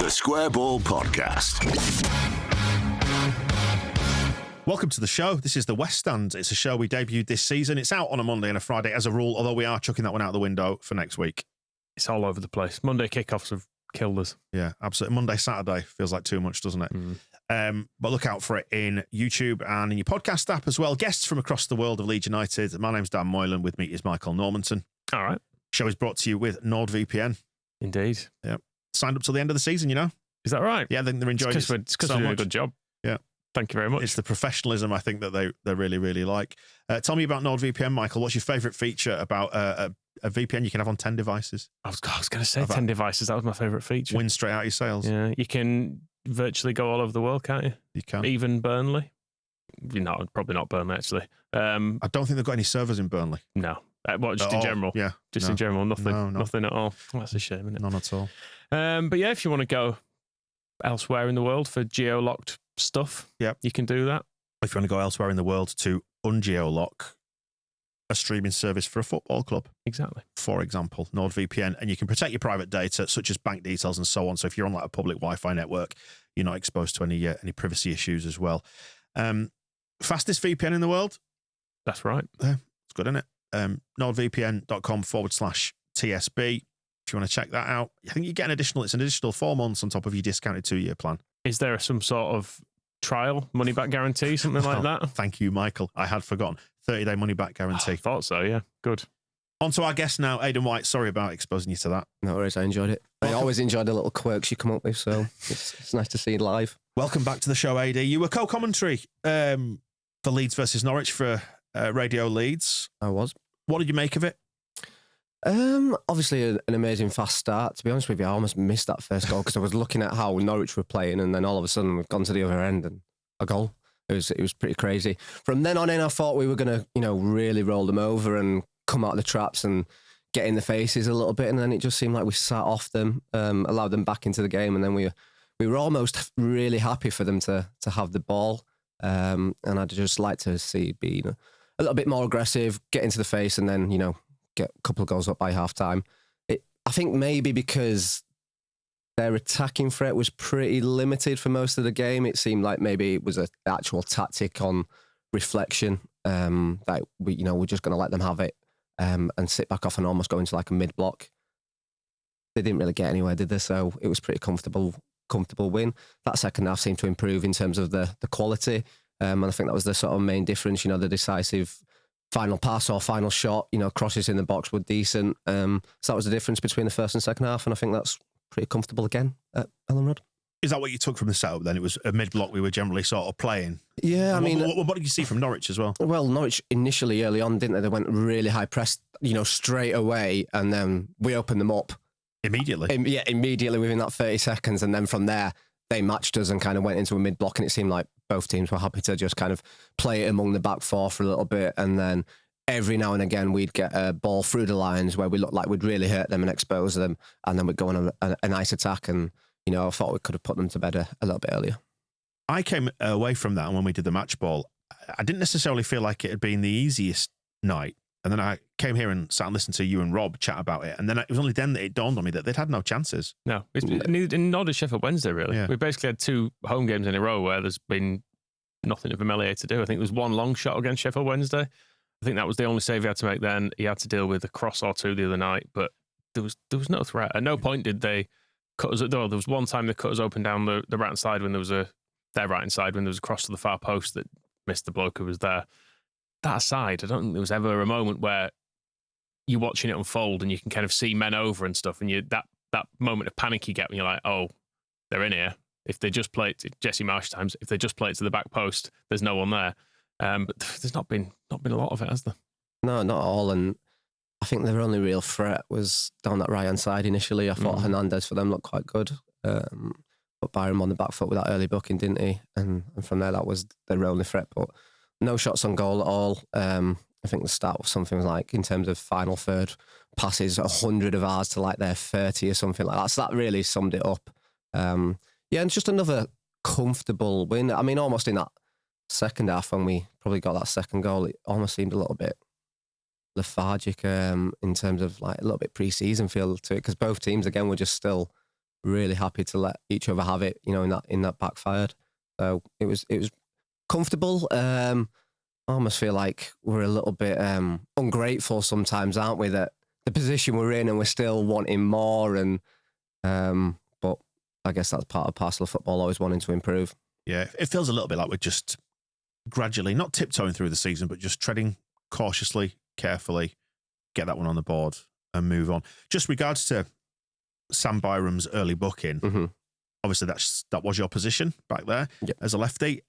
The Square Ball Podcast. Welcome to the show. This is The West Stand. It's a show we debuted this season. It's out on a Monday and a Friday as a rule, although we are chucking that one out the window for next week. It's all over the place. Monday kickoffs have killed us. Yeah, absolutely. Monday, Saturday feels like too much, doesn't it? But look out for it in YouTube and in your podcast app as well. Guests from across the world of Leeds United. My name's Dan Moylan. With me is Michael Normanton. All right. Show is brought to you with NordVPN. Indeed. Yeah. Signed up till the end of the season, you know? Is that right? Yeah, I think they're enjoying it. It's because we're doing a good job. Yeah. Thank you very much. It's the professionalism I think that they really, really like. Tell me about NordVPN, Michael. What's your favourite feature about a VPN you can have on 10 devices? I was going to say 10 devices. That was my favourite feature. Win straight out your sales. Yeah. You can virtually go all over the world, can't you? You can. Even Burnley. Probably not Burnley, actually. I don't think they've got any servers in Burnley. No. Just in general? Yeah. Just in general, nothing. Nothing at all. Oh, that's a shame, isn't it? None at all. But yeah, if you want to go elsewhere in the world for geo-locked stuff, you can do that. If you want to go elsewhere in the world to ungeo-lock a streaming service for a football club. Exactly. For example, NordVPN, and you can protect your private data, such as bank details and so on. So if you're on like a public Wi-Fi network, you're not exposed to any privacy issues as well. Fastest VPN in the world. That's right. Yeah, it's good, isn't it? NordVPN.com/TSB. If you want to check that out, I think you get it's an additional 4 months on top of your discounted 2-year plan. Is there some sort of trial money back guarantee, something like that? Thank you, Michael. I had forgotten. 30-day money back guarantee. I thought so, yeah. Good. On to our guest now, Aidan White. Sorry about exposing you to that. No worries, I enjoyed it. Welcome. I always enjoy the little quirks you come up with, so it's nice to see you live. Welcome back to the show, Aidy. You were co-commentary for Leeds versus Norwich for Radio Leeds. I was. What did you make of it? Obviously an amazing fast start. To be honest with you, I almost missed that first goal because I was looking at how Norwich were playing, and then all of a sudden we've gone to the other end and a goal. It was pretty crazy. From then on in, I thought we were going to, really roll them over and come out of the traps and get in the faces a little bit, and then it just seemed like we sat off them, allowed them back into the game, and then we were almost really happy for them to have the ball. And I'd just like to see it be a little bit more aggressive, get into the face, and then get a couple of goals up by half time. I think maybe because their attacking threat was pretty limited for most of the game, it seemed like maybe it was an actual tactic on reflection, that we're just going to let them have it and sit back off and almost go into like a mid-block. They didn't really get anywhere, did they? So it was pretty comfortable win. That second half seemed to improve in terms of the quality, and I think that was the sort of main difference. The decisive final pass or final shot, crosses in the box were decent. So that was the difference between the first and second half, and I think that's pretty comfortable again at Ellen Road. Is that what you took from the setup then? It was a mid-block we were generally sort of playing? Yeah, I mean... What did you see from Norwich as well? Well, Norwich initially, early on, didn't they? They went really high press, straight away, and then we opened them up. Immediately? Immediately within that 30 seconds, and then from there, they matched us and kind of went into a mid-block, and it seemed like both teams were happy to just kind of play it among the back four for a little bit, and then every now and again we'd get a ball through the lines where we looked like we'd really hurt them and expose them, and then we'd go on a nice attack, and I thought we could have put them to bed a little bit earlier. I came away from that, and when we did the match ball, I didn't necessarily feel like it had been the easiest night, and then I came here and sat and listened to you and Rob chat about it, and then it was only then that it dawned on me that they'd had no chances. No, nor did Sheffield Wednesday, really. Yeah. We basically had 2 home games in a row where there's been nothing of Vermelier to do. I think there was one long shot against Sheffield Wednesday. I think that was the only save he had to make then. He had to deal with a cross or two the other night, but there was no threat. At no point did they cut us at door. There was one time they cut us open down the right-hand side when there was their right-hand side when there was a cross to the far post that missed the bloke who was there. That aside, I don't think there was ever a moment where you're watching it unfold and you can kind of see men over and stuff, and that moment of panic you get when you're like, oh, they're in here. If they just play it to Jesse Marsh times, if they just play it to the back post, there's no one there. But there's not been a lot of it, has there? No, not at all. And I think their only real threat was down that right-hand side initially. I thought Hernandez for them looked quite good. But Byram on the back foot with that early booking, didn't he? And from there, that was their only threat. But no shots on goal at all. I think the stat was something like, in terms of final third passes, 100 of ours to like their 30 or something like that. So that really summed it up. And it's just another comfortable win. I mean, almost in that second half when we probably got that second goal, it almost seemed a little bit lethargic in terms of like a little bit pre-season feel to it, because both teams again were just still really happy to let each other have it, in that backfired. So it was comfortable. I almost feel like we're a little bit ungrateful sometimes, aren't we? That the position we're in and we're still wanting more. And but I guess that's part of parcel of football, always wanting to improve. Yeah, it feels a little bit like we're just gradually, not tiptoeing through the season, but just treading cautiously, carefully, get that one on the board and move on. Just regards to Sam Byram's early booking, obviously that was your position back there as a lefty.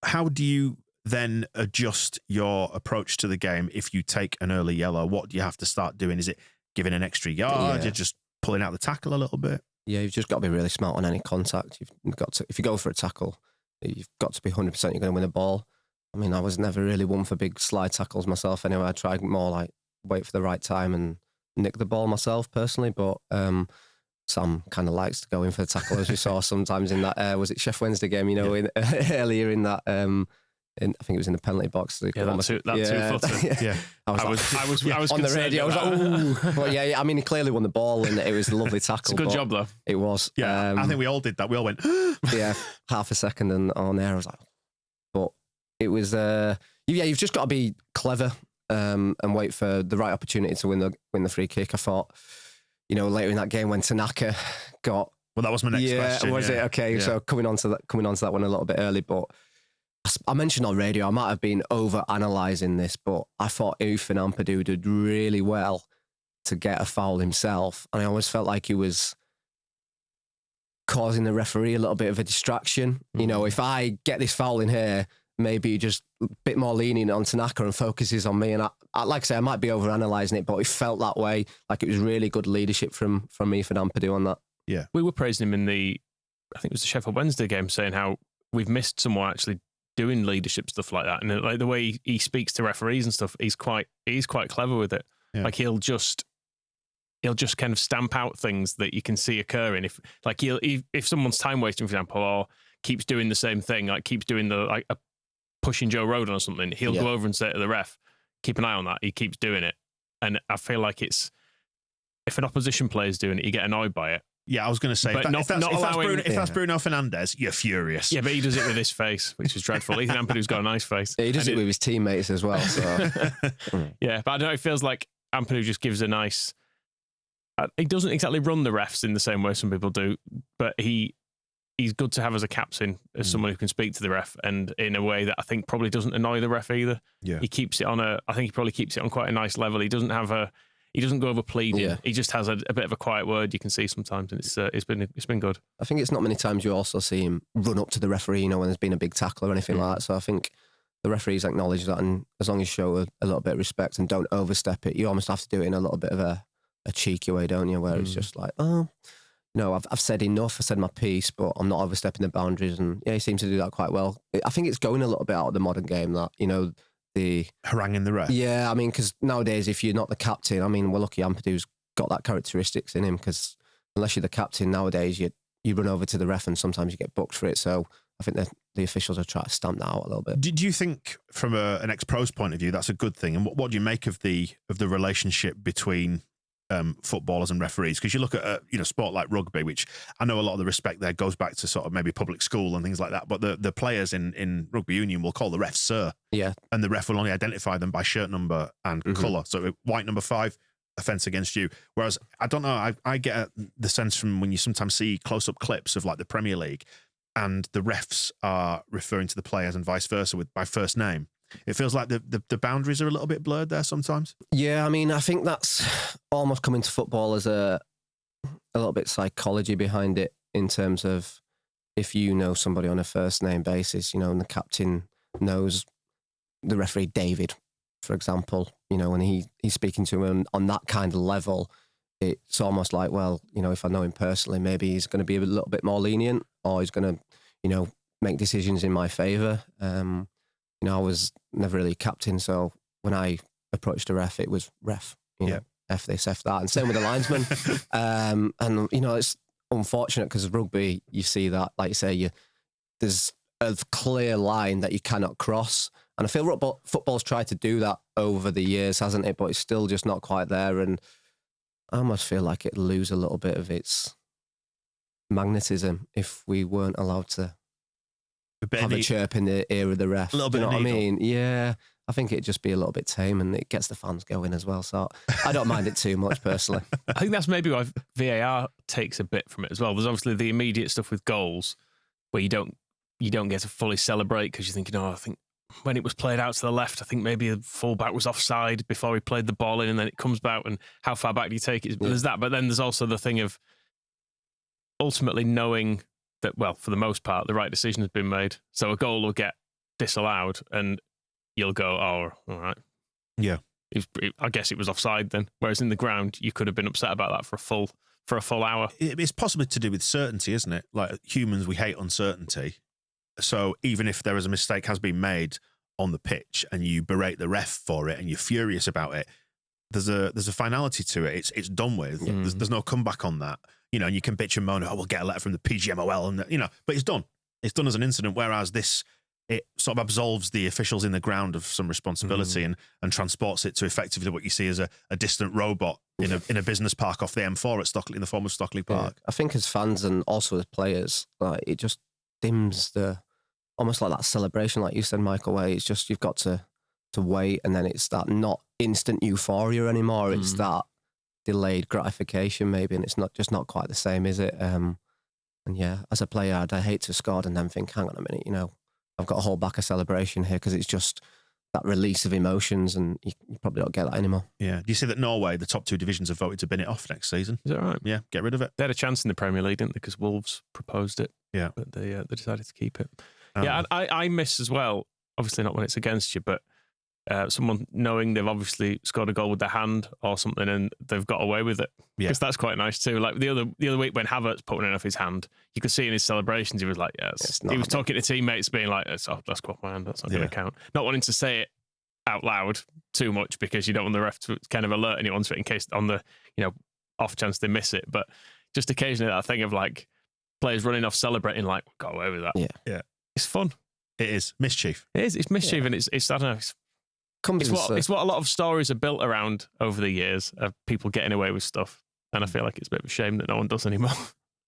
How do you then adjust your approach to the game if you take an early yellow? What do you have to start doing? Is it giving an extra yard? You're just pulling out the tackle a little bit? Yeah, you've just got to be really smart on any contact. You've got to, if you go for a tackle, you've got to be 100% you're going to win the ball. I mean, I was never really one for big slide tackles myself anyway. I tried more like wait for the right time and nick the ball myself personally, but Sam kind of likes to go in for the tackle, as we saw sometimes in that, was it Sheff Wednesday game, earlier in that, I think it was in the penalty box. So two-footer. Yeah. I was on the radio. I was like, ooh. Well, yeah, I mean, he clearly won the ball and it was a lovely tackle. It's a good job, though. It was. Yeah, I think we all did that. We all went, yeah, half a second and on there, I was like, but it was, you've just got to be clever and wait for the right opportunity to win the free kick. I thought, later in that game when Tanaka got... Well, that was my next question. Was it? Okay, so coming on to that one a little bit early, but I mentioned on radio, I might have been over-analysing this, but I thought Ufin Ampadu did really well to get a foul himself, and I always felt like he was causing the referee a little bit of a distraction. If I get this foul in here, maybe just a bit more lenient on Tanaka and focuses on me. And I like I say, I might be over-analysing it, but it felt that way. Like it was really good leadership from Ufin Ampadu on that. Yeah. We were praising him in I think it was the Sheffield Wednesday game, saying how we've missed someone actually doing leadership stuff like that, and like the way he speaks to referees and stuff, he's quite clever with it. Yeah. Like he'll just kind of stamp out things that you can see occurring. If someone's time wasting, for example, or keeps doing the same thing, like keeps doing pushing Joe Rodon or something, he'll go over and say to the ref, "Keep an eye on that." He keeps doing it, and I feel like if an opposition player's doing it, you get annoyed by it. Yeah, I was going to say, if that's Bruno Fernandes, you're furious. Yeah, but he does it with his face, which is dreadful. Ethan Ampadu's got a nice face. Yeah, he does it with his teammates as well. So. Yeah, but I don't know, it feels like Ampadu just gives a nice... He doesn't exactly run the refs in the same way some people do, but he's good to have as a captain, as someone who can speak to the ref, and in a way that I think probably doesn't annoy the ref either. Yeah. He keeps it I think he probably keeps it on quite a nice level. He doesn't go over pleading. Yeah. He just has a bit of a quiet word you can see sometimes, and it's been good. I think it's not many times you also see him run up to the referee, when there's been a big tackle or anything like that. So I think the referees acknowledge that, and as long as you show a little bit of respect and don't overstep it, you almost have to do it in a little bit of a cheeky way, don't you? Where it's just like, I've said enough, I said my piece, but I'm not overstepping the boundaries. And yeah, he seems to do that quite well. I think it's going a little bit out of the modern game that, the haranguing the ref. Yeah, I mean, because nowadays, if you're not the captain, I mean, we're lucky Ampadu's got that characteristics in him, because unless you're the captain nowadays, you run over to the ref and sometimes you get booked for it. So I think the officials are trying to stamp that out a little bit. Did you think, from an ex-pro's point of view, that's a good thing? And what do you make of the relationship between footballers and referees? Because you look at sport like rugby, which I know a lot of the respect there goes back to sort of maybe public school and things like that, but the players in rugby union will call the ref sir, and the ref will only identify them by shirt number and colour. So white number 5, offence against you. Whereas I don't know, I get the sense from when you sometimes see close-up clips of like the Premier League and the refs are referring to the players and vice versa by first name. It feels like the boundaries are a little bit blurred there sometimes. Yeah, I mean, I think that's almost coming to football as a little bit psychology behind it, in terms of if you know somebody on a first name basis, and the captain knows the referee David, for example, and he's speaking to him on that kind of level, it's almost like, well, if I know him personally, maybe he's going to be a little bit more lenient, or he's going to, make decisions in my favour. I was never really captain, so when I approached a ref, it was ref. F this, F that, and same with the linesman. And it's unfortunate because rugby, you see that, like you say, there's a clear line that you cannot cross, and I feel football's tried to do that over the years, hasn't it? But it's still just not quite there, and I almost feel like it'll lose a little bit of its magnetism if we weren't allowed to bit have a chirp in the ear of the ref. A little Do bit you know of what I needle. mean? Yeah, I think it'd just be a little bit tame and it gets the fans going as well. So I don't mind it too much personally. I think that's maybe why VAR takes a bit from it as well. There's obviously the immediate stuff with goals where you don't get to fully celebrate because you're thinking, I think when it was played out to the left, I think maybe the fullback was offside before he played the ball in, and then it comes back, and how far back do you take it? Yeah. There's that, but then there's also the thing of ultimately knowing that, well, for the most part, the right decision has been made. So a goal will get disallowed, and you'll go, "Oh, all right, Yeah. I guess it was offside then." Whereas in the ground, you could have been upset about that for a full hour. It's possibly to do with certainty, isn't it? Like humans, we hate uncertainty. So even if there is a mistake has been made on the pitch and you berate the ref for it and you're furious about it, there's a finality to it. It's done with. There's no comeback on that. And you can bitch and moan, we'll get a letter from the PGMOL, and but it's done. It's done as an incident. Whereas it sort of absolves the officials in the ground of some responsibility and transports it to effectively what you see as a distant robot in a business park off the M4 at Stockley, in the former Stockley Park. I think as fans and also as players, like it just dims almost like that celebration, like you said, Michael, where it's just you've got to wait, and then it's that not instant euphoria anymore. It's that delayed gratification maybe, and it's not quite the same, is it? And yeah, as a player, I'd hate to score and then think, hang on a minute, I've got to hold back a celebration here, because it's just that release of emotions, and you probably don't get that anymore. Yeah. Do you see that Norway, the top two divisions, have voted to bin it off next season? Is that right? Yeah, get rid of it. They had a chance in the Premier League, didn't they? Because Wolves proposed it. Yeah. But they decided to keep it. Yeah, I miss as well, obviously not when it's against you, but someone knowing they've obviously scored a goal with their hand or something and they've got away with it. Yeah. Because that's quite nice too. Like the other week when Havertz put one in off his hand, you could see in his celebrations, he was like, yes. He was talking to teammates being like, that's got my hand, that's not going to count. Not wanting to say it out loud too much because you don't want the ref to kind of alert anyone to it in case on the, off chance they miss it. But just occasionally that thing of like players running off celebrating like, got away with that. Yeah. It's fun. It is. Mischief. It is. It's mischief, and it's I don't know. It's what a lot of stories are built around over the years of people getting away with stuff, and I feel like it's a bit of a shame that no one does anymore.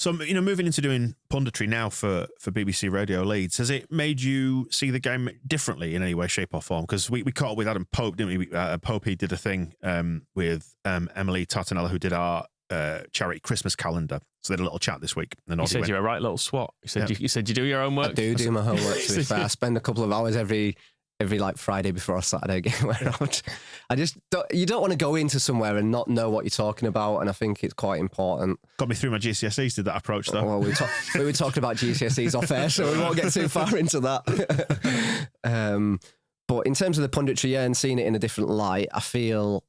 So, moving into doing punditry now for BBC Radio Leeds, has it made you see the game differently in any way, shape or form? Because we caught up with Adam Pope, didn't we? Pope, he did a thing with Emily Tartanella, who did our charity Christmas calendar. So they had a little chat this week. And you said you're a right little swat. You said you do your own work. I do my homework, to be fair. I spend a couple of hours every like Friday before a Saturday game around. You don't want to go into somewhere and not know what you're talking about, and I think it's quite important. Got me through my GCSEs, did that approach though? Well, we were talking about GCSEs off air, so we won't get too far into that. But in terms of the punditry, and seeing it in a different light, I feel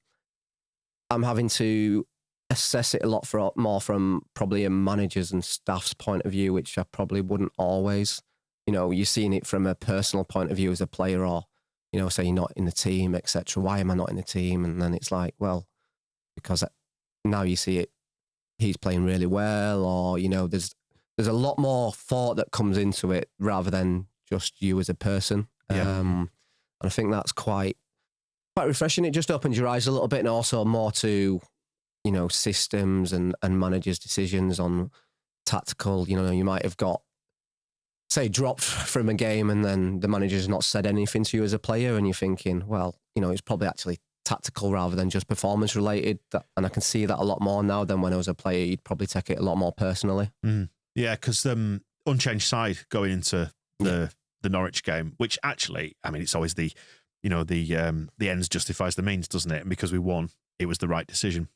I'm having to assess it a lot more from probably a manager's and staff's point of view, which I probably wouldn't always. You're seeing it from a personal point of view as a player, or, say you're not in the team, etc. Why am I not in the team? And then it's like, well, because now you see it, he's playing really well, or, there's a lot more thought that comes into it rather than just you as a person. Yeah. And I think that's quite refreshing. It just opens your eyes a little bit, and also more to, systems and managers' decisions on tactical. You might have got, say, dropped from a game and then the manager's not said anything to you as a player, and you're thinking, well, it's probably actually tactical rather than just performance related. And I can see that a lot more now than when I was a player. You'd probably take it a lot more personally. Yeah, because unchanged side going into the Norwich game, which actually, it's always the ends justifies the means, doesn't it? And because we won, it was the right decision.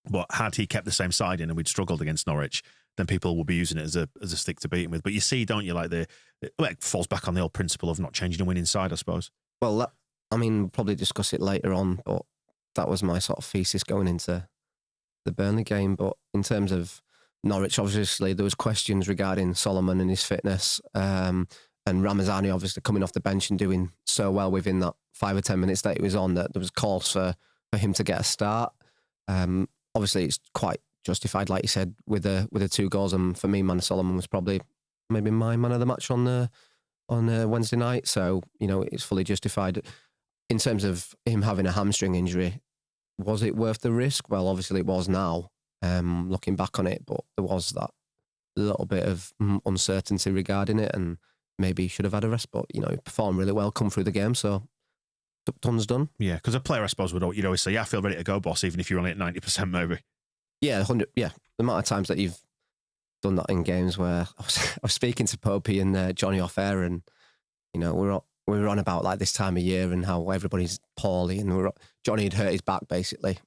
But had he kept the same side in and we'd struggled against Norwich, then people will be using it as a stick to beat him with. But you see, don't you, like it falls back on the old principle of not changing a winning side, I suppose. Well, we'll probably discuss it later on, but that was my sort of thesis going into the Burnley game. But in terms of Norwich, obviously, there was questions regarding Solomon and his fitness, and Ramazani obviously coming off the bench and doing so well within that 5 or 10 minutes that he was on, that there was calls for him to get a start. Obviously, it's quite justified, like you said, with the 2 goals. And for me, Man Solomon was probably maybe my man of the match on Wednesday night. So, it's fully justified. In terms of him having a hamstring injury, was it worth the risk? Well, obviously it was now, looking back on it, but there was that little bit of uncertainty regarding it, and maybe he should have had a rest. But he performed really well, come through the game, so done's done. Yeah, because a player, I suppose, you'd always say, "Yeah, I feel ready to go, boss," even if you're only at 90%, maybe. Yeah, 100. Yeah, the amount of times that you've done that in games where I was speaking to Popey and Johnny off air, and we were on about like this time of year and how everybody's poorly, and Johnny had hurt his back basically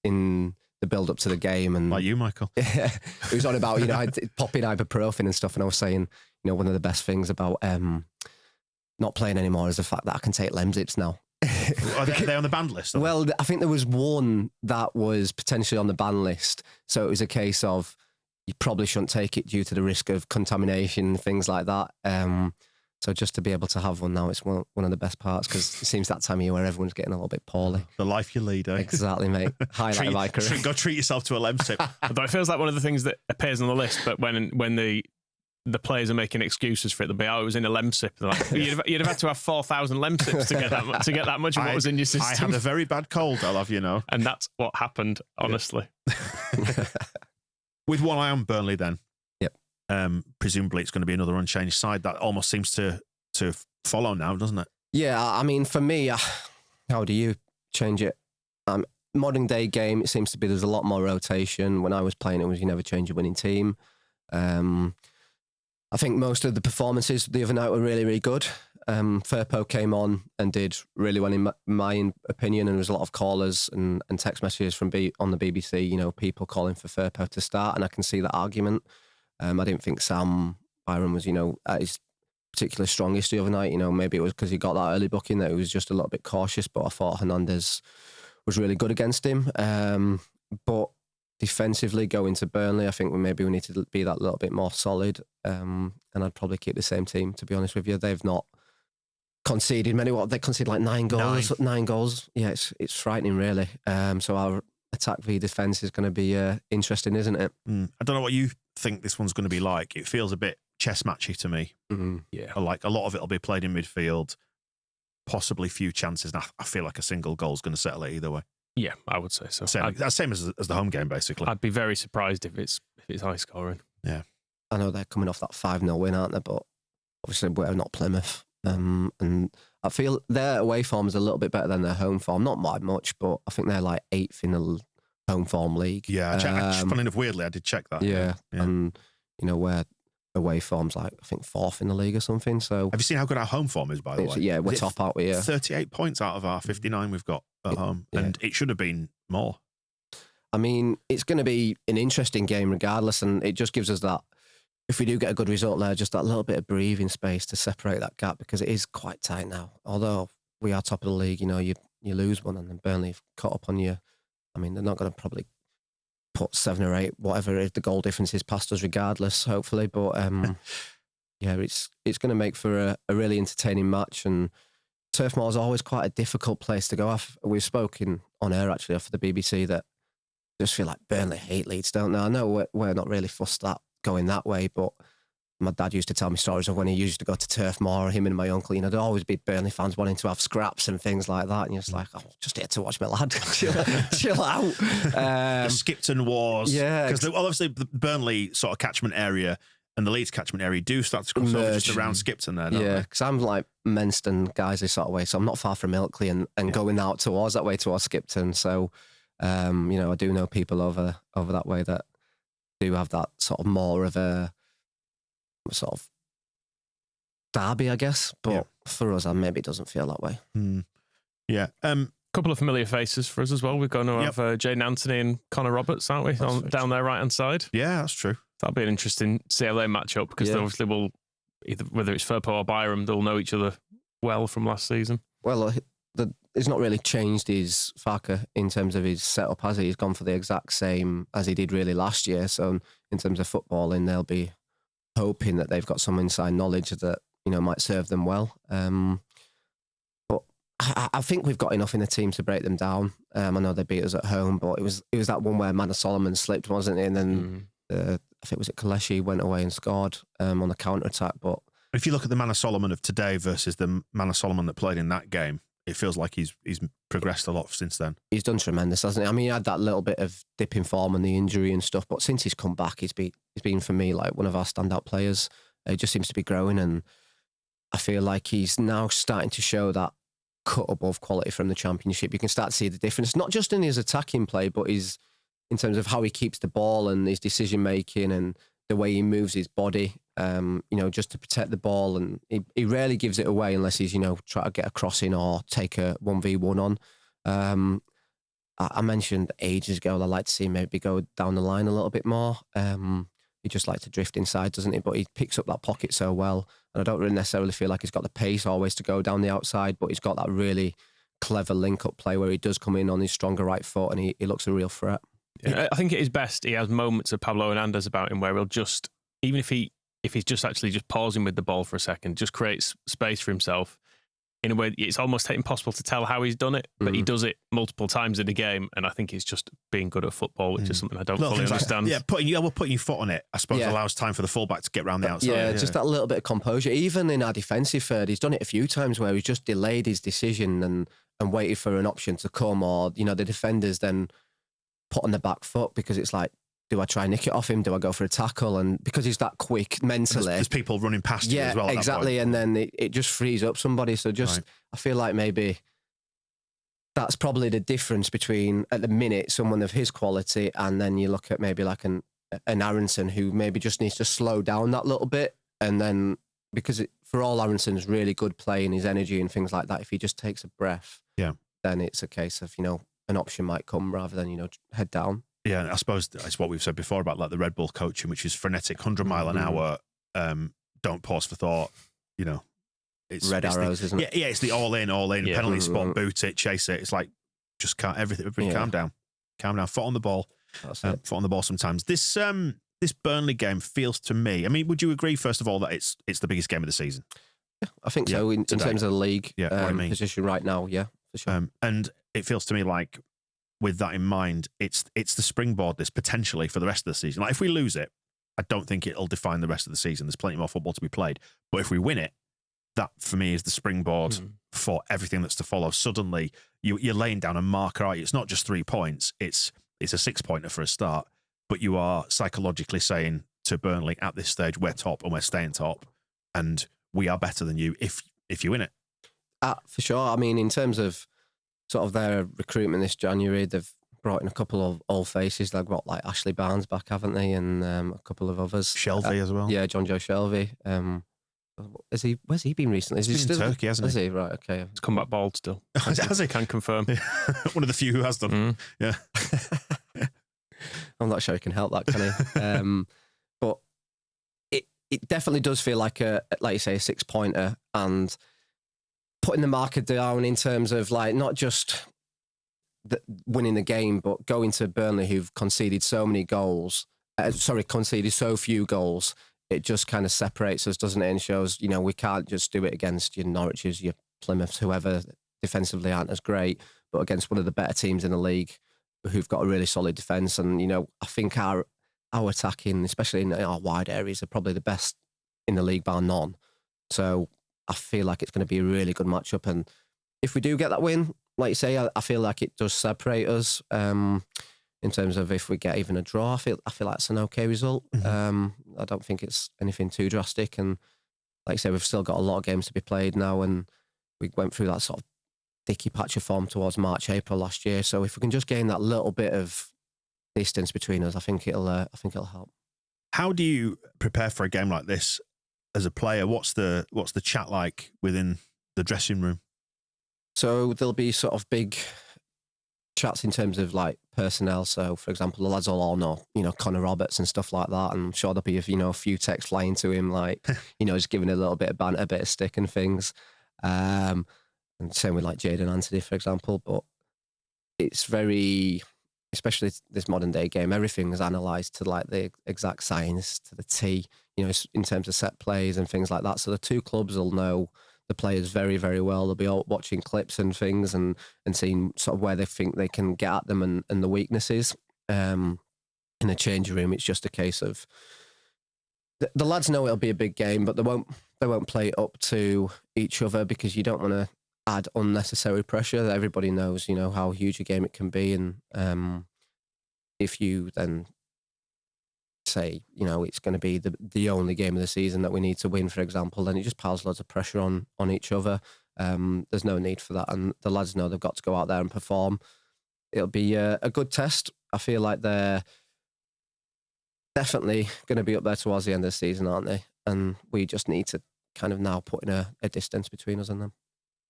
in the build up to the game, and like you, Michael. Yeah, he was on about popping ibuprofen and stuff, and I was saying one of the best things about not playing anymore is the fact that I can take Lemsips now. Are they on the banned list? Well, I think there was one that was potentially on the ban list, so it was a case of you probably shouldn't take it due to the risk of contamination, things like that. So just to be able to have one now, it's one of the best parts, because it seems that time of year where everyone's getting a little bit poorly. The life you lead, eh? Exactly, mate. Highlight of my career. Go treat yourself to a Lemsip. Although it feels like one of the things that appears on the list, but when the players are making excuses for it, they'll be, it was in a Lemsip. Like, you'd have had to have 4,000 Lemsips to get that much of what was in your system. I had a very bad cold, I'll have you know. And that's what happened, honestly. With one eye on Burnley then. Yep. Presumably it's going to be another unchanged side. That almost seems to follow now, doesn't it? Yeah, I mean, for me, how do you change it? Modern day game, it seems to be there's a lot more rotation. When I was playing, it was you never change a winning team. I think most of the performances the other night were really, really good. Firpo came on and did really well in my opinion, and there was a lot of callers and text messages from on the BBC, people calling for Firpo to start, and I can see that argument. I didn't think Sam Byram was, at his particular strongest the other night. Maybe it was because he got that early booking that he was just a little bit cautious, but I thought Hernandez was really good against him. But defensively, going to Burnley, I think we need to be that little bit more solid. And I'd probably keep the same team, to be honest with you. They've not conceded many. They conceded like 9 goals. 9 goals. Yeah, it's frightening, really. So our attack v defence is going to be interesting, isn't it? I don't know what you think this one's going to be like. It feels a bit chess matchy to me. Mm-hmm. Yeah, like a lot of it will be played in midfield, possibly few chances. And I feel like a single goal is going to settle it either way. Yeah, I would say so. Same as the home game, basically. I'd be very surprised if it's high scoring. Yeah, I know they're coming off that 5-0 win, aren't they? But obviously we're not Plymouth. And I feel their away form is a little bit better than their home form. Not by much, but I think they're like 8th in the home form league. Yeah, funny enough, weirdly, I did check that. Yeah. And where away form's like, I think 4th in the league or something. So have you seen how good our home form is, by the way? Yeah, we're top out here. 38 points out of our 59 we've got at home. Yeah. And it should have been more. I mean, it's going to be an interesting game regardless, and it just gives us that, if we do get a good result there, just that little bit of breathing space to separate that gap, because it is quite tight now. Although we are top of the league, you lose one and then Burnley have caught up on you. I mean, they're not going to probably put 7 or 8, whatever if the goal difference is past us regardless, hopefully. But yeah, it's going to make for a really entertaining match. And Turf Moor is always quite a difficult place to go. We've spoken on air actually for the BBC that I just feel like Burnley hate Leeds, don't they? I know we're not really fussed at going that way, but my dad used to tell me stories of when he used to go to Turf Moor, him and my uncle, there'd always be Burnley fans wanting to have scraps and things like that, and you're just like, just here to watch my lad. chill out. The Skipton Wars. Yeah. Because obviously the Burnley sort of catchment area and the Leeds catchment area do start to cross over just around Skipton there, don't yeah, they? because I'm like Menston, guys, this sort of way, so I'm not far from Ilkley and going out towards that way, towards Skipton. So, I do know people over that way that do have that sort of more of a sort of derby, I guess. But for us, maybe it doesn't feel that way. Yeah. Couple of familiar faces for us as well. We're going to have Jaden Anthony and Connor Roberts, aren't we? Down their right-hand side. Yeah, that's true. That'll be an interesting see how they match up, because they obviously will, either whether it's Firpo or Byram, they'll know each other well from last season. Well, he's not really changed his Farker in terms of his setup, has he? He's gone for the exact same as he did really last year. So in terms of footballing, they'll be hoping that they've got some inside knowledge that might serve them well. But I think we've got enough in the team to break them down. I know they beat us at home, but it was that one where Manor Solomon slipped, wasn't it? And then I think was it Kaleshi went away and scored on the counter attack. But if you look at the Manor Solomon of today versus the Manor Solomon that played in that game, it feels like he's progressed a lot since then. He's done tremendous, hasn't he? I mean, he had that little bit of dip in form and the injury and stuff, but since he's come back, he's been for me like one of our standout players. He just seems to be growing, and I feel like he's now starting to show that cut above quality from the Championship. You can start to see the difference, not just in his attacking play, but in terms of how he keeps the ball and his decision making and the way he moves his body, just to protect the ball. And he rarely gives it away unless he's, try to get a crossing or take a 1v1 on. I mentioned ages ago, I'd like to see him maybe go down the line a little bit more. He just likes to drift inside, doesn't he? But he picks up that pocket so well. And I don't really necessarily feel like he's got the pace always to go down the outside, but he's got that really clever link-up play where he does come in on his stronger right foot and he looks a real threat. Yeah, I think at his best, he has moments of Pablo Hernandez about him where he'll just, even if he's just actually just pausing with the ball for a second, just creates space for himself in a way it's almost impossible to tell how he's done it, but he does it multiple times in a game, and I think he's just being good at football, which is something I don't fully understand. Putting your foot on it, I suppose, allows time for the fullback to get around the outside. Yeah, just that little bit of composure. Even in our defensive third, he's done it a few times where he's just delayed his decision and waited for an option to come, or the defenders then put on the back foot because it's like, do I try and nick it off him? Do I go for a tackle? And because he's that quick mentally, there's people running past you as well. Yeah, exactly. And then it just frees up somebody. So I feel like maybe that's probably the difference between, at the minute, someone of his quality, and then you look at maybe like an Aronson who maybe just needs to slow down that little bit. And then, because for all Aronson's really good play and his energy and things like that, if he just takes a breath, then it's a case of, an option might come rather than, head down. Yeah, I suppose it's what we've said before about like the Red Bull coaching, which is frenetic, 100 mile an hour, don't pause for thought, It's red arrows, isn't it? Yeah, it's the all in, penalty spot, boot it, chase it. It's like, just can't, everybody calm down, foot on the ball, foot on the ball sometimes. This Burnley game feels to me, I mean, would you agree, first of all, that it's the biggest game of the season? Yeah, I think so, in terms of the league position right now, for sure. And it feels to me like, with that in mind, it's the springboard this potentially for the rest of the season. Like if we lose it, I don't think it'll define the rest of the season. There's plenty more football to be played. But if we win it, that for me is the springboard for everything that's to follow. Suddenly, you're laying down a marker, aren't you? It's not just 3 points. It's a 6-pointer for a start. But you are psychologically saying to Burnley at this stage, we're top and we're staying top, and we are better than you if you win it. For sure. I mean, in terms of sort of their recruitment this January, they've brought in a couple of old faces. They've got like Ashley Barnes back, haven't they? And a couple of others. Shelby as well. Yeah, John Joe Shelby. Where's he been recently? He's been still in Turkey, hasn't he? Is he? Right, okay. He's come back bald still. Has he? Can confirm. One of the few who has done. Yeah. I'm not sure he can help that, can he? But it definitely does feel like like you say, a 6-pointer, and putting the marker down in terms of like not just winning the game, but going to Burnley, who've conceded so many goals, conceded so few goals. It just kind of separates us, doesn't it? And shows, we can't just do it against your Norwiches, your Plymouths, whoever defensively aren't as great, but against one of the better teams in the league who've got a really solid defence. And, I think our attacking, especially in our wide areas, are probably the best in the league, bar none. So I feel like it's going to be a really good matchup. And if we do get that win, like you say, I feel like it does separate us in terms of if we get even a draw. I feel like it's an okay result. I don't think it's anything too drastic. And like I say, we've still got a lot of games to be played now. And we went through that sort of dicky patch of form towards March, April last year. So if we can just gain that little bit of distance between us, I think it'll help. How do you prepare for a game like this as a player? What's the chat like within the dressing room? So there'll be sort of big chats in terms of like personnel. So for example, the lads will all know, Connor Roberts and stuff like that. And I'm sure there'll be a few texts flying to him, like, just giving a little bit of banter, a bit of stick and things. And same with like Jadon Anthony, for example. But it's very, especially this modern day game, everything is analysed to like the exact science, to the T, in terms of set plays and things like that. So the two clubs will know the players very, very well. They'll be all watching clips and things and seeing sort of where they think they can get at them and the weaknesses. In the changing room, it's just a case of the lads know it'll be a big game, but they won't play it up to each other, because you don't want to add unnecessary pressure. Everybody knows, how huge a game it can be, and if you then say, it's going to be the only game of the season that we need to win, for example, then it just piles loads of pressure on each other. There's no need for that, and the lads know they've got to go out there and perform. It'll be a good test. I feel like they're definitely going to be up there towards the end of the season, aren't they? And we just need to kind of now put in a distance between us and them.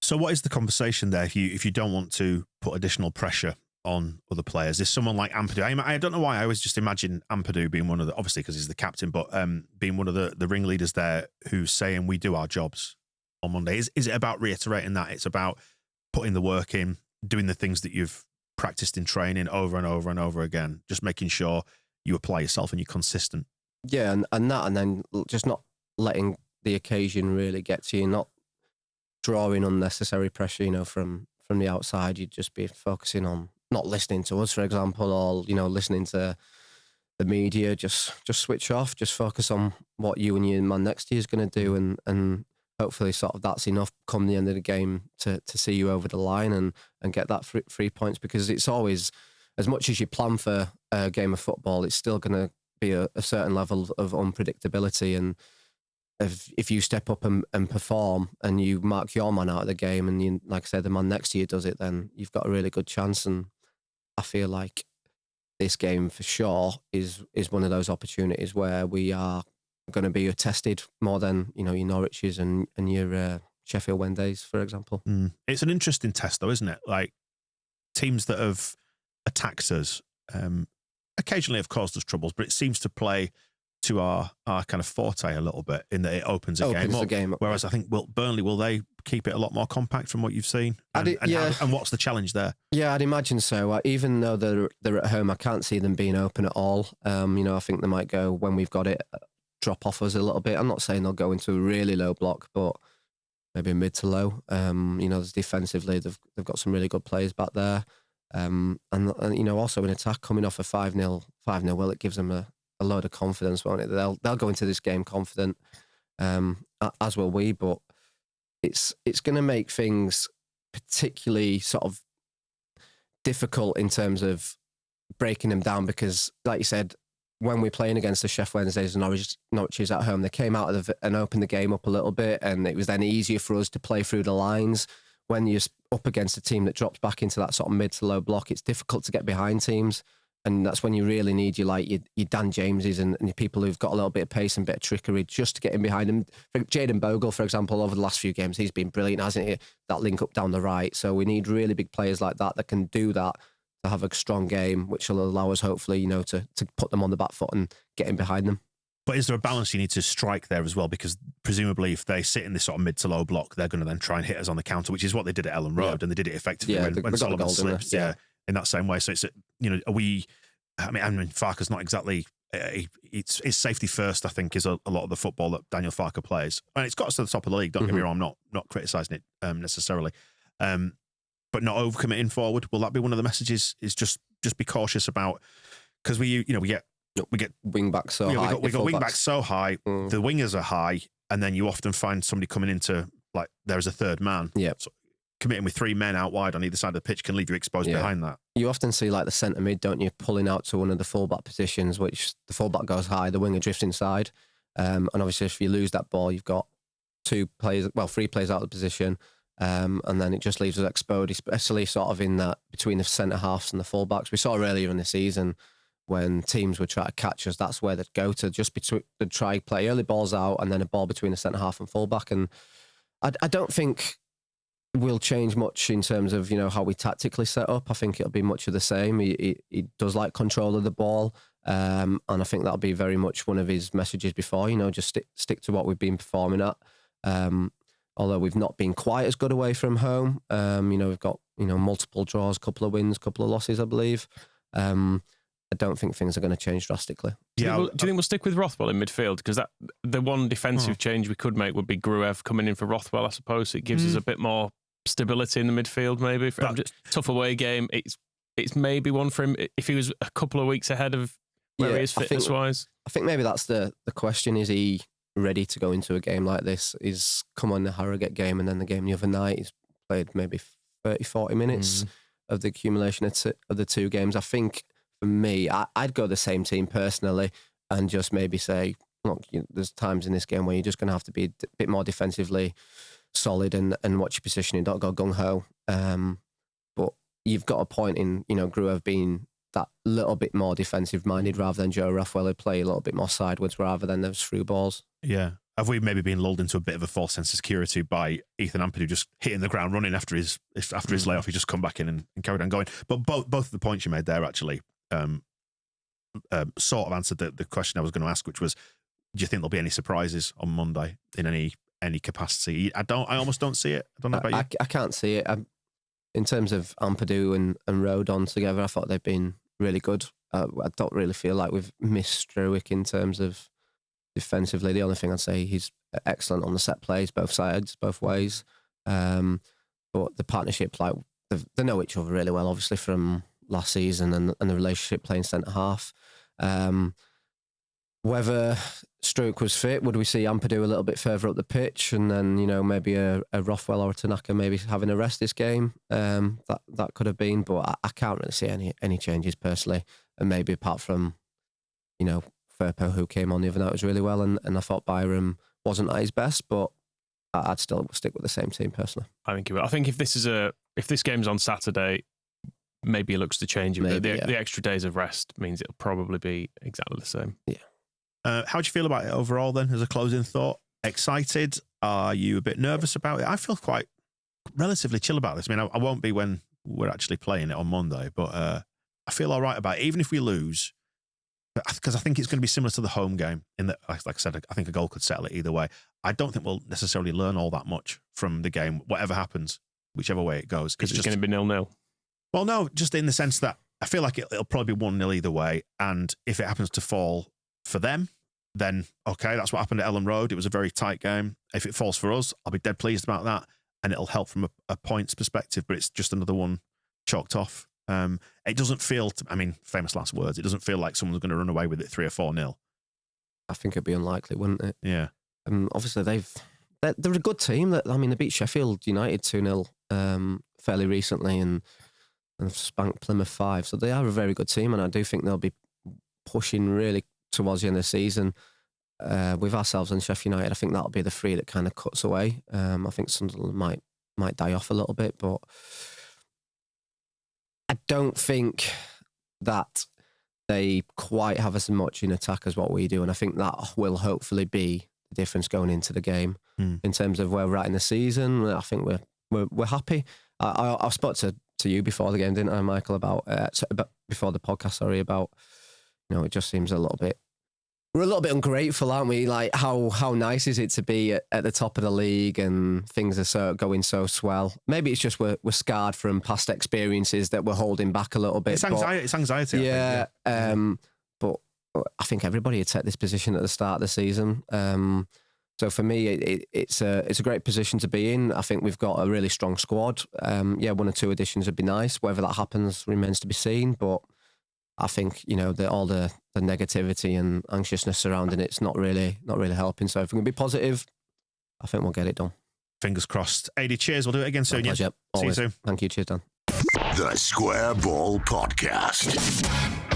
So what is the conversation there if you don't want to put additional pressure on other players? Is someone like Ampadu? I don't know why I always just imagine Ampadu being one of the, obviously because he's the captain, but being one of the ringleaders there who's saying we do our jobs on Monday. Is it about reiterating that? It's about putting the work in, doing the things that you've practiced in training over and over and over again, just making sure you apply yourself and you're consistent. Yeah, and then just not letting the occasion really get to you, not drawing unnecessary pressure, from the outside. You'd just be focusing on not listening to us, for example, or, listening to the media. Just switch off, just focus on what you and your man next to you is going to do, and hopefully sort of that's enough come the end of the game to see you over the line and get that 3 points, because it's always, as much as you plan for a game of football, it's still going to be a certain level of unpredictability. And if you step up and perform and you mark your man out of the game and, you, like I said, the man next to you does it, then you've got a really good chance. And I feel like this game for sure is one of those opportunities where we are going to be tested more than, your Norwiches and your Sheffield Wednesdays, for example. It's an interesting test though, isn't it? Like teams that have attacked us occasionally have caused us troubles, but it seems to play to our kind of forte a little bit in that it opens a game up. Whereas I think Burnley, will they keep it a lot more compact from what you've seen? And what's the challenge there? Yeah, I'd imagine so. Even though they're at home, I can't see them being open at all. I think they might go, when we've got it, drop off us a little bit. I'm not saying they'll go into a really low block, but maybe mid to low. Defensively, they've got some really good players back there. And also in attack, coming off a 5-0, well, it gives them a load of confidence, won't it? They'll go into this game confident, as will we. But it's going to make things particularly sort of difficult in terms of breaking them down, because, like you said, when we're playing against the Sheffield Wednesdays and Norwiches at home, they came out and opened the game up a little bit, and it was then easier for us to play through the lines. When you're up against a team that drops back into that sort of mid to low block, it's difficult to get behind teams. And that's when you really need your Dan Jameses and your people who've got a little bit of pace and a bit of trickery just to get in behind them. Jayden Bogle, for example, over the last few games, he's been brilliant, hasn't he? That link up down the right. So we need really big players like that can do that, to have a strong game, which will allow us hopefully, to put them on the back foot and get in behind them. But is there a balance you need to strike there as well? Because presumably if they sit in this sort of mid to low block, they're going to then try and hit us on the counter, which is what they did at Ellen Road, and they did it effectively when Solomon slipped. In that same way. So it's, are we, Farke's not exactly, it's safety first, I think, is a lot of the football that Daniel Farke plays. And it's got us to the top of the league, don't get me wrong, I'm not criticising it necessarily. But not overcommitting forward. Will that be one of the messages? Is just be cautious about, because we get wing backs so high. We got wing backs so high, the wingers are high, and then you often find somebody coming into, like, there's a third man. Yeah. So committing with 3 men out wide on either side of the pitch can leave you exposed behind that. You often see, like, the centre mid, don't you, pulling out to one of the fullback positions, which the fullback goes high, the winger drifts inside. And obviously if you lose that ball, you've got 3 players out of the position. And then it just leaves us exposed, especially sort of in that between the centre halves and the fullbacks. We saw earlier in the season when teams would try to catch us, that's where they'd go to, they'd try play early balls out and then a ball between the centre half and fullback. And I don't think we'll change much in terms of, how we tactically set up. I think it'll be much of the same. He does like control of the ball. And I think that'll be very much one of his messages before, just stick to what we've been performing at. Although we've not been quite as good away from home. We've got, multiple draws, couple of wins, couple of losses, I believe. I don't think things are going to change drastically. Do you think we'll stick with Rothwell in midfield? Because the one defensive change we could make would be Gruev coming in for Rothwell, I suppose. It gives us a bit more stability in the midfield, maybe. Tough away game. It's maybe one for him if he was a couple of weeks ahead of where he is fitness-wise. I think maybe that's the question. Is he ready to go into a game like this? Is come on the Harrogate game and then the game the other night. He's played maybe 30, 40 minutes of the accumulation of the two games. I think for me, I'd go the same team personally and just maybe say, look, there's times in this game where you're just going to have to be a bit more defensively solid and watch your positioning, don't go gung-ho. But you've got a point in, Gruev being that little bit more defensive-minded rather than Joe Rothwell, who play a little bit more sideways rather than those through balls. Yeah. Have we maybe been lulled into a bit of a false sense of security by Ethan Ampadu just hitting the ground running after his layoff? He just come back in and carried on going. But both of the points you made there actually sort of answered the question I was going to ask, which was, do you think there'll be any surprises on Monday in any capacity? I almost don't see it. I don't know about you. I can't see it. In terms of Ampadu and Rodon together, I thought they've been really good. I don't really feel like we've missed Struijk in terms of defensively. The only thing I'd say, he's excellent on the set plays, both sides, both ways. But the partnership, like they know each other really well, obviously from last season, and the relationship playing centre half. Whether Struijk was fit, would we see Ampadu a little bit further up the pitch, and then maybe a Rothwell or a Tanaka maybe having a rest this game? That could have been, but I can't really see any changes personally. And maybe apart from Firpo, who came on the other night, was really well, and I thought Byram wasn't at his best, but I'd still stick with the same team personally. I think you will. I think if this game's on Saturday, maybe it looks to change it. The extra days of rest means it'll probably be exactly the same. Yeah. How do you feel about it overall then, as a closing thought? Excited? Are you a bit nervous about it? I feel quite relatively chill about this. I mean, I won't be when we're actually playing it on Monday, but I feel all right about it, even if we lose, because I think it's going to be similar to the home game in that, like I said, I think a goal could settle it either way. I don't think we'll necessarily learn all that much from the game, whatever happens, whichever way it goes. Because it's going to be 0-0. Well, no, just in the sense that I feel like it'll probably be 1-0 either way. And if it happens to fall for them, then okay, that's what happened at Ellen Road. It was a very tight game. If it falls for us, I'll be dead pleased about that, and it'll help from a points perspective, but it's just another one chalked off. It doesn't feel, famous last words, it doesn't feel like someone's going to run away with it 3 or 4-0. I think it'd be unlikely, wouldn't it? Yeah. Obviously, they're a good team. They beat Sheffield United 2-0 fairly recently and spanked Plymouth 5. So they are a very good team, and I do think they'll be pushing really towards the end of the season. With ourselves and Sheffield United, I think that'll be the 3 that kind of cuts away. I think Sunderland might die off a little bit, but I don't think that they quite have as much in attack as what we do, and I think that will hopefully be the difference going into the game. In terms of where we're at in the season, I think we're happy. I spoke to you before the game, didn't I, Michael? About before the podcast, sorry, about it just seems we're a little bit ungrateful, aren't we? Like how nice is it to be at the top of the league and things are going so swell? Maybe it's just we're scarred from past experiences that we're holding back a little bit. It's anxiety. Yeah. But I think everybody had set this position at the start of the season. So for me, it's a great position to be in. I think we've got a really strong squad. 1 or 2 additions would be nice. Whether that happens remains to be seen. But I think all the negativity and anxiousness surrounding it's not really helping. So if we can be positive, I think we'll get it done. Fingers crossed. Aidy, cheers. We'll do it again soon. Pleasure. See you soon. Thank you. Cheers, Dan. The Square Ball Podcast.